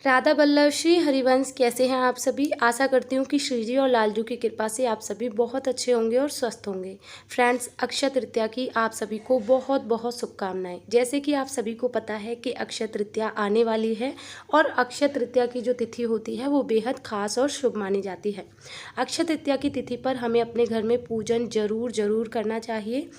राधा बल्लभ श्री हरिवंश, कैसे हैं आप सभी। आशा करती हूँ कि श्री जी और लालजू की कृपा से आप सभी बहुत अच्छे होंगे और स्वस्थ होंगे। फ्रेंड्स, अक्षय तृतीया की आप सभी को बहुत बहुत शुभकामनाएं। जैसे कि आप सभी को पता है कि अक्षय तृतीया आने वाली है और अक्षय तृतीया की जो तिथि होती है वो बेहद खास और शुभ मानी जाती है। अक्षय तृतीया की तिथि पर हमें अपने घर में पूजन जरूर करना चाहिए।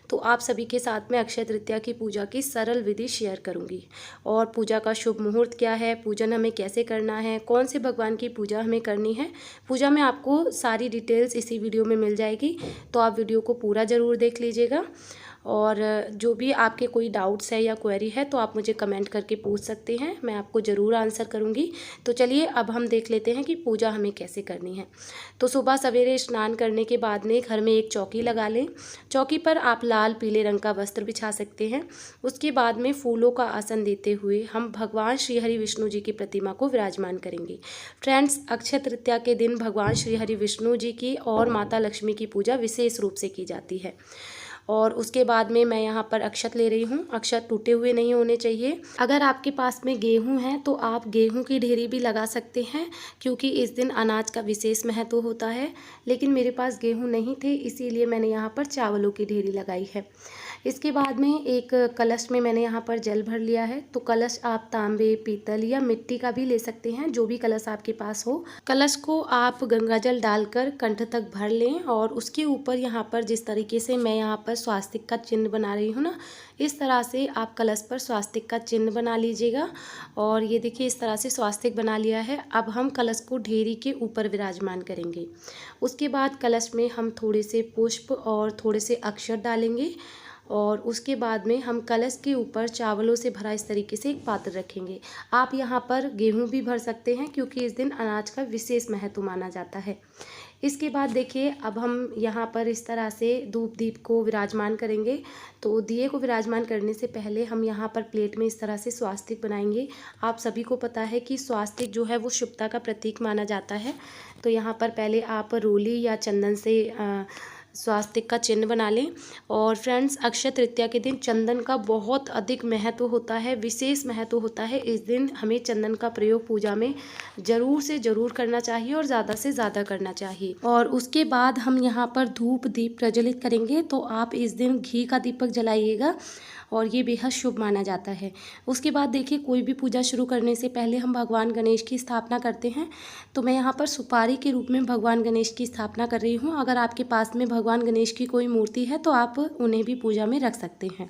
तो आप सभी के साथ में अक्षय तृतीया की पूजा की सरल विधि शेयर करूंगी और पूजा का शुभ मुहूर्त क्या है, पूजन हमें कैसे करना है, कौन से भगवान की पूजा हमें करनी है, पूजा में आपको सारी डिटेल्स इसी वीडियो में मिल जाएगी। तो आप वीडियो को पूरा ज़रूर देख लीजिएगा और जो भी आपके कोई डाउट्स है या क्वेरी है तो आप मुझे कमेंट करके पूछ सकते हैं, मैं आपको ज़रूर आंसर करूंगी। तो चलिए अब हम देख लेते हैं कि पूजा हमें कैसे करनी है। तो सुबह सवेरे स्नान करने के बाद में घर में एक चौकी लगा लें। चौकी पर आप लाल पीले रंग का वस्त्र बिछा सकते हैं। उसके बाद में फूलों का आसन देते हुए हम भगवान श्री हरि विष्णु जी की प्रतिमा को विराजमान करेंगे। फ्रेंड्स, अक्षय तृतीया के दिन भगवान श्री हरि विष्णु जी की और माता लक्ष्मी की पूजा विशेष रूप से की जाती है। और उसके बाद में मैं यहाँ पर अक्षत ले रही हूँ। अक्षत टूटे हुए नहीं होने चाहिए। अगर आपके पास में गेहूँ है तो आप गेहूँ की ढेरी भी लगा सकते हैं, क्योंकि इस दिन अनाज का विशेष महत्व होता है। लेकिन मेरे पास गेहूँ नहीं थे, इसीलिए मैंने यहाँ पर चावलों की ढेरी लगाई है। इसके बाद में एक कलश में मैंने यहाँ पर जल भर लिया है। तो कलश आप तांबे, पीतल या मिट्टी का भी ले सकते हैं, जो भी कलश आपके पास हो। कलश को आप गंगा जल डालकर कंठ तक भर लें और उसके ऊपर यहाँ पर जिस तरीके से मैं यहाँ पर स्वास्तिक का चिन्ह बना रही हूँ ना, इस तरह से आप कलश पर स्वास्तिक का चिन्ह बना लीजिएगा। और ये देखिए, इस तरह से स्वास्तिक बना लिया है। अब हम कलश को ढेरी के ऊपर विराजमान करेंगे। उसके बाद कलश में हम थोड़े से पुष्प और थोड़े से अक्षत डालेंगे और उसके बाद में हम कलश के ऊपर चावलों से भरा इस तरीके से एक पात्र रखेंगे। आप यहाँ पर गेहूँ भी भर सकते हैं, क्योंकि इस दिन अनाज का विशेष महत्व माना जाता है। इसके बाद देखिए, अब हम यहाँ पर इस तरह से धूप दीप को विराजमान करेंगे। तो दिए को विराजमान करने से पहले हम यहाँ पर प्लेट में इस तरह से स्वास्तिक बनाएंगे। आप सभी को पता है कि स्वास्तिक जो है वो शुभता का प्रतीक माना जाता है। तो यहाँ पर पहले आप रोली या चंदन से स्वास्तिक का चिन्ह बना लें। और फ्रेंड्स, अक्षय तृतीया के दिन चंदन का बहुत अधिक महत्व होता है, विशेष महत्व होता है। इस दिन हमें चंदन का प्रयोग पूजा में ज़रूर से ज़रूर करना चाहिए और ज़्यादा से ज़्यादा करना चाहिए। और उसके बाद हम यहाँ पर धूप दीप प्रज्वलित करेंगे। तो आप इस दिन घी का दीपक जलाइएगा और ये बेहद शुभ माना जाता है। उसके बाद देखिए, कोई भी पूजा शुरू करने से पहले हम भगवान गणेश की स्थापना करते हैं। तो मैं यहाँ पर सुपारी के रूप में भगवान गणेश की स्थापना कर रही हूँ। अगर आपके पास में भगवान गणेश की कोई मूर्ति है तो आप उन्हें भी पूजा में रख सकते हैं।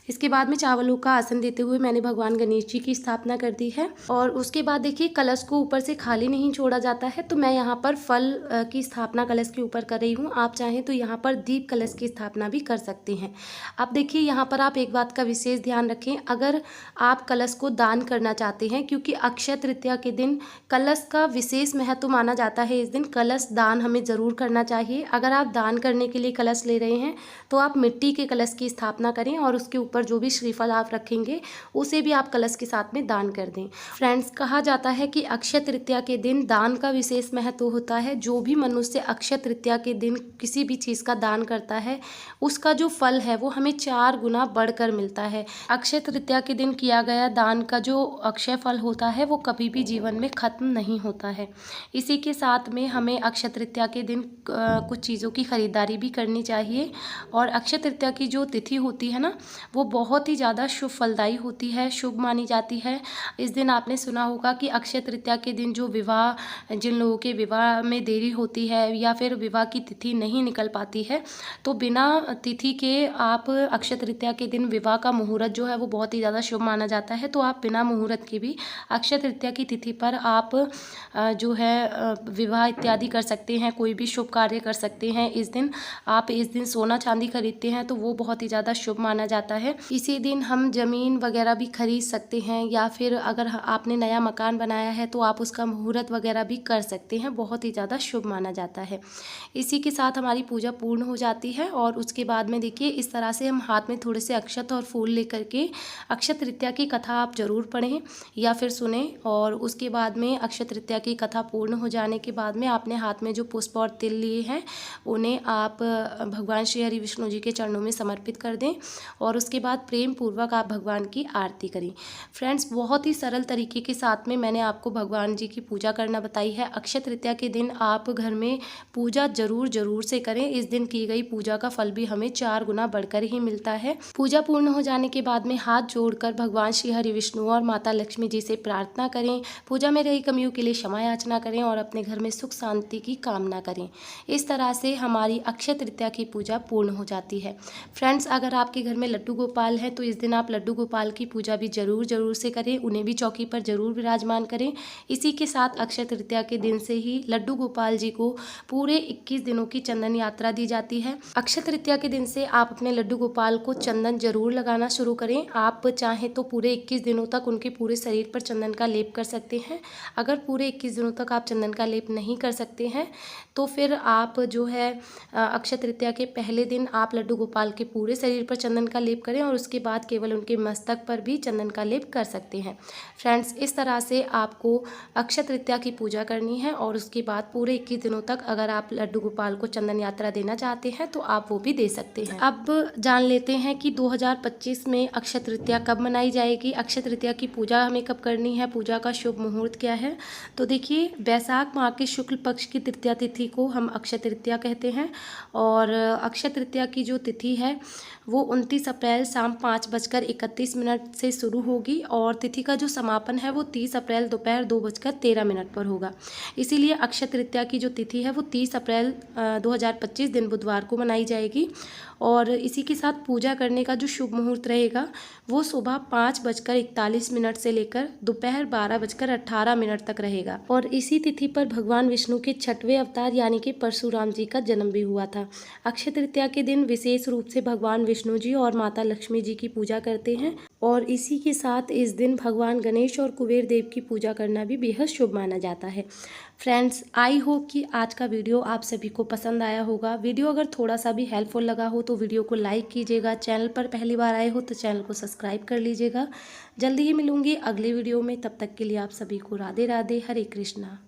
इसके बाद में चावलों का आसन देते हुए मैंने भगवान गणेश जी की स्थापना कर दी है। और उसके बाद देखिए, कलश को ऊपर से खाली नहीं छोड़ा जाता है। तो मैं यहाँ पर फल की स्थापना कलश के ऊपर कर रही हूँ। आप चाहें तो यहाँ पर दीप कलश की स्थापना भी कर सकते हैं। अब देखिए, यहाँ पर आप एक बात का विशेष ध्यान रखें। अगर आप कलश को दान करना चाहते हैं, क्योंकि अक्षय तृतीया के दिन कलश का विशेष महत्व माना जाता है, इस दिन कलश दान हमें ज़रूर करना चाहिए। अगर आप दान करने के लिए कलश ले रहे हैं तो आप मिट्टी के कलश की स्थापना करें और उसके ऊपर जो भी श्रीफल आप रखेंगे उसे भी आप कलश के साथ में दान कर दें। फ्रेंड्स, कहा जाता है कि अक्षय तृतीया के दिन दान का विशेष महत्व होता है। जो भी मनुष्य अक्षय तृतीया के दिन किसी भी चीज़ का दान करता है, उसका जो फल है वो हमें 4 गुना बढ़कर मिलता है। अक्षय तृतीया के दिन किया गया दान का जो अक्षय फल होता है वो कभी भी जीवन में खत्म नहीं होता है। इसी के साथ में हमें अक्षय तृतीया के दिन कुछ चीज़ों की खरीदारी भी करनी चाहिए। और अक्षय तृतीया की जो तिथि होती है ना, वो बहुत ही ज़्यादा शुभ फलदायी होती है, शुभ मानी जाती है। इस दिन आपने सुना होगा कि अक्षय तृतीया के दिन जो विवाह, जिन लोगों के विवाह में देरी होती है या फिर विवाह की तिथि नहीं निकल पाती है, तो बिना तिथि के आप अक्षय तृतीया के दिन विवाह का मुहूर्त जो है वो बहुत ही ज़्यादा शुभ माना जाता है। तो आप बिना मुहूर्त के भी अक्षय तृतीया की तिथि पर आप जो है विवाह इत्यादि कर सकते हैं, कोई भी शुभ कार्य कर सकते हैं। इस दिन सोना चांदी खरीदते हैं तो वो बहुत ही ज़्यादा शुभ माना जाता है। इसी दिन हम ज़मीन वगैरह भी खरीद सकते हैं, या फिर अगर आपने नया मकान बनाया है तो आप उसका मुहूर्त वगैरह भी कर सकते हैं, बहुत ही ज़्यादा शुभ माना जाता है। इसी के साथ हमारी पूजा पूर्ण हो जाती है। और उसके बाद में देखिए, इस तरह से हम हाथ में थोड़े से अक्षत और फूल लेकर के अक्षय तृतीया की कथा आप ज़रूर पढ़ें या फिर सुने। और उसके बाद में अक्षय तृतीया की कथा पूर्ण हो जाने के बाद में आपने हाथ में जो पुष्प और तिल लिए हैं उन्हें आप भगवान श्री हरि विष्णु जी के चरणों में समर्पित कर दें। और उसके बाद प्रेम पूर्वक आप भगवान की आरती करें। फ्रेंड्स, बहुत ही सरल तरीके के साथ में मैंने आपको भगवान जी की पूजा करना बताई है। अक्षय तृतीया के दिन आप घर में पूजा जरूर से करें। इस दिन की गई पूजा का फल भी हमें 4 गुना बढ़कर ही मिलता है। पूजा पूर्ण हो जाने के बाद में हाथ जोड़कर भगवान श्री हरि विष्णु और माता लक्ष्मी जी से प्रार्थना करें। पूजा में रही कमियों के लिए क्षमा याचना करें और अपने घर में सुख शांति की कामना करें। इस तरह से हमारी अक्षय तृतीया की पूजा पूर्ण हो जाती है। फ्रेंड्स, अगर आपके घर में लड्डू गोपाल है तो इस दिन आप लड्डू गोपाल की पूजा भी जरूर से करें। उन्हें भी चौकी पर जरूर विराजमान करें। इसी के साथ अक्षय तृतीया के दिन से ही लड्डू गोपाल जी को पूरे 21 दिनों की चंदन यात्रा दी जाती है। अक्षय तृतीया के दिन से आप अपने लड्डू गोपाल को चंदन जरूर लगाना शुरू करें। आप चाहें तो पूरे 21 दिनों तक उनके पूरे शरीर पर चंदन का लेप कर सकते हैं। अगर पूरे 21 दिनों तक आप चंदन का लेप नहीं कर सकते हैं तो फिर आप जो है अक्षय तृतीया के पहले दिन आप लड्डू गोपाल के पूरे शरीर पर चंदन का लेप करें और उसके बाद केवल उनके मस्तक पर भी चंदन का लेप कर सकते हैं। फ्रेंड्स, इस तरह से आपको अक्षय तृतीया की पूजा करनी है और उसके बाद पूरे 21 दिनों तक अगर आप लड्डू गोपाल को चंदन यात्रा देना चाहते हैं तो आप वो भी दे सकते हैं। अब जान लेते हैं कि 2025 में अक्षय तृतीया कब मनाई जाएगी। अक्षय तृतीया की पूजा हमें कब करनी है, पूजा का शुभ मुहूर्त क्या है। तो देखिए, वैशाख माह के शुक्ल पक्ष की तृतीया तिथि को हम अक्षय तृतीया कहते हैं और अक्षय तृतीया की जो तिथि है वो 29 अप्रैल शाम 5:31 से शुरू होगी और तिथि का जो समापन है वो 30 अप्रैल दोपहर 2:13 पर होगा। इसीलिए अक्षय तृतीया की जो तिथि है वो 30 अप्रैल 2025 दिन बुधवार को मनाई जाएगी और इसी के साथ पूजा करने का जो शुभ मुहूर्त रहेगा वो सुबह 5:41 से लेकर दोपहर 12:18 तक रहेगा। और इसी तिथि पर भगवान विष्णु के 6वें अवतार यानी कि परशुराम जी का जन्म भी हुआ था। अक्षय तृतीया के दिन विशेष रूप से भगवान विष्णु जी और माता लक्ष्मी जी की पूजा करते हैं और इसी के साथ इस दिन भगवान गणेश और कुबेर देव की पूजा करना भी बेहद शुभ माना जाता है। फ्रेंड्स, आई होप कि आज का वीडियो आप सभी को पसंद आया होगा। वीडियो अगर थोड़ा सा भी हेल्पफुल लगा हो तो वीडियो को लाइक कीजिएगा। चैनल पर पहली बार आए हो तो चैनल को सब्सक्राइब कर लीजिएगा। जल्दी ही मिलूंगी अगले वीडियो में, तब तक के लिए आप सभी को राधे राधे, हरे कृष्णा।